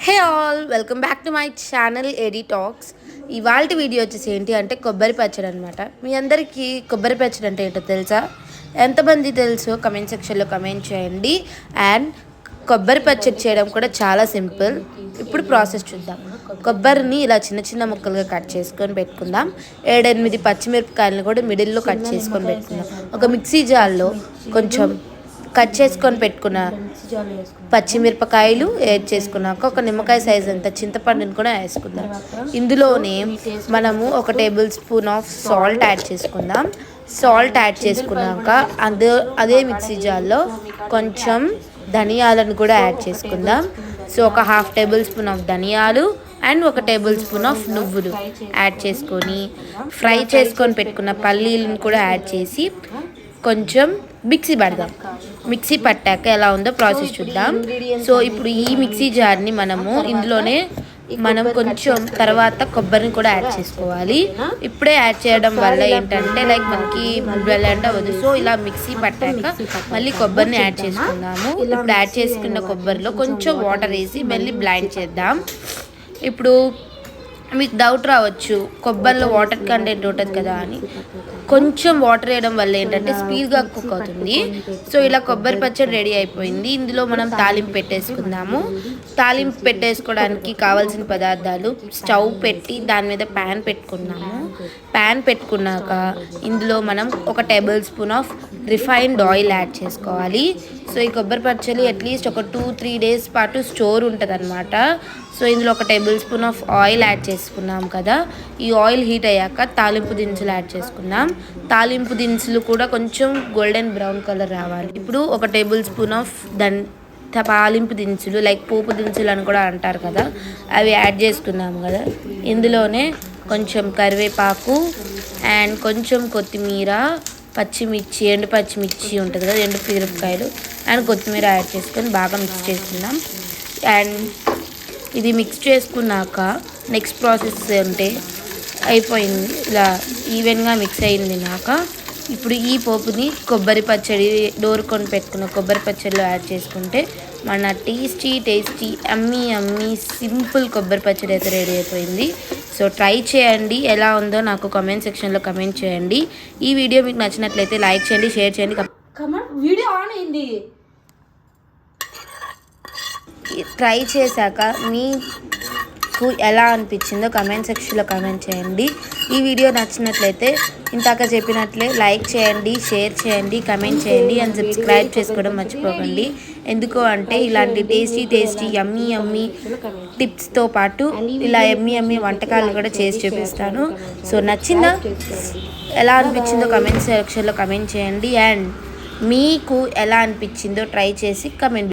Hey all welcome back to my channel AD talks. ఇవాళ video వచ్చేసి ఏంటి అంటే కొబ్బరి పచ్చడి అనమాట. మీ అందరికీ కొబ్బరి పచ్చడి అంటే ఏంటో తెలుసా? ఎంతమంది తెలుసో కమెంట్ సెక్షన్లో కమెంట్ చేయండి. అండ్ కొబ్బరి పచ్చడి చేయడం కూడా చాలా సింపుల్. ఇప్పుడు ప్రాసెస్ చూద్దాం. కొబ్బరిని ఇలా చిన్న చిన్న ముక్కలుగా కట్ చేసుకొని పెట్టుకుందాం. 7-8 పచ్చిమిరపకాయలను కూడా మిడిల్లో కట్ చేసుకొని పెట్టుకుందాం. ఒక మిక్సీ జార్లో కొంచెం కట్ చేసుకొని పెట్టుకున్న పచ్చిమిరపకాయలు యాడ్ చేసుకున్నాక ఒక నిమ్మకాయ సైజ్ అంత చింతపండుని కూడా వేసుకుందాం. ఇందులోనే మనము 1 table spoon of salt add చేసుకుందాం. సాల్ట్ యాడ్ చేసుకున్నాక అదే మిక్సీ జార్లో కొంచెం ధనియాలను కూడా యాడ్ చేసుకుందాం. సో ఒక 1/2 టేబుల్ స్పూన్ ఆఫ్ ధనియాలు అండ్ 1 టేబుల్ స్పూన్ ఆఫ్ నువ్వులు యాడ్ చేసుకొని ఫ్రై చేసుకొని పెట్టుకున్న పల్లీలను కూడా యాడ్ చేసి కొంచెం మిక్సీ పడదాం. మిక్సీ పట్టాక ఎలా ఉందో ప్రాసెస్ చూద్దాం. సో ఇప్పుడు ఈ మిక్సీ జార్ని ఇందులోనే మనం కొంచెం తర్వాత కొబ్బరిని కూడా యాడ్ చేసుకోవాలి. ఇప్పుడే యాడ్ చేయడం వల్ల ఏంటంటే మనకి బ్లెండ్ అవ్వదు. సో ఇలా మిక్సీ పట్టాక మళ్ళీ కొబ్బరిని యాడ్ చేసుకుందాము. ఇప్పుడు యాడ్ చేసుకున్న కొబ్బరిలో కొంచెం వాటర్ వేసి మళ్ళీ బ్లెండ్ చేద్దాం. ఇప్పుడు మీకు డౌట్ రావచ్చు, కొబ్బరిలో వాటర్ కంటెంట్ ఉంటుంది కదా అని. కొంచెం వాటర్ వేయడం వల్ల ఏంటంటే స్పీడ్గా కుక్ అవుతుంది. సో ఇలా కొబ్బరి పచ్చడి రెడీ అయిపోయింది. ఇందులో మనం తాలింపు పెట్టేసుకుందాము. తాలింపు పెట్టేసుకోవడానికి కావాల్సిన పదార్థాలు: స్టవ్ పెట్టి దాని మీద ప్యాన్ పెట్టుకున్నాము. ప్యాన్ పెట్టుకున్నాక ఇందులో మనం 1 table spoon of refined oil add చేసుకోవాలి. సో ఈ కొబ్బరి పచ్చడి అట్లీస్ట్ ఒక 2-3 డేస్ పాటు స్టోర్ ఉంటుంది అనమాట. సో ఇందులో 1 table spoon of oil add చేసుకున్నాం కదా. ఈ ఆయిల్ హీట్ అయ్యాక తాలింపు దినుసులు యాడ్ చేసుకున్నాం. తాలింపు దినుసులు కూడా కొంచెం గోల్డెన్ బ్రౌన్ కలర్ రావాలి. ఇప్పుడు 1 టేబుల్ స్పూన్ ఆఫ్ తాలింపు దినుసులు పోపు దినుసులు అని కూడా అంటారు కదా, అవి యాడ్ చేసుకున్నాం కదా. ఇందులోనే కొంచెం కరివేపాకు అండ్ కొంచెం కొత్తిమీర, పచ్చిమిర్చి, ఎండు పచ్చిమిర్చి ఉంటుంది కదా, ఎండు మిరపకాయలు అండ్ కొత్తిమీర యాడ్ చేసుకొని బాగా మిక్స్ చేసుకుందాం. అండ్ ఇది మిక్స్ చేసుకున్నాక నెక్స్ట్ ప్రాసెస్ అంటే అయిపోయింది. ఇలా ఈవెన్గా మిక్స్ అయింది నాక. ఇప్పుడు ఈ పోపుని కొబ్బరి పచ్చడి డోరుకొని పెట్టుకున్న కొబ్బరి పచ్చడిలో యాడ్ చేసుకుంటే మన టేస్టీ అమ్మీ సింపుల్ కొబ్బరి పచ్చడి అయితే రెడీ అయిపోయింది. సో ట్రై చేయండి. ఎలా ఉందో నాకు కామెంట్ సెక్షన్లో కమెంట్ చేయండి. ఈ వీడియో మీకు నచ్చినట్లయితే లైక్ చేయండి, షేర్ చేయండి. వీడియో ఆన్ అయింది. ట్రై చేశాక మీకు ఎలా అనిపించిందో కమెంట్ సెక్షన్లో కమెంట్ చేయండి. ఈ వీడియో నచ్చినట్లయితే ఇందాక చెప్పినట్లే లైక్ చేయండి, షేర్ చేయండి, కమెంట్ చేయండి అండ్ సబ్స్క్రైబ్ చేసుకోవడం మర్చిపోకండి. ఎందుకు అంటే ఇలాంటి టేస్టీ యమ్మీ టిప్స్తో పాటు ఇలా యమ్మీ వంటకాలు కూడా చేసి చూపిస్తాను. సో నచ్చిందా, ఎలా అనిపించిందో కమెంట్ సెక్షన్లో కమెంట్ చేయండి. అండ్ మీకు ఎలా అనిపించిందో ట్రై చేసి కమెంట్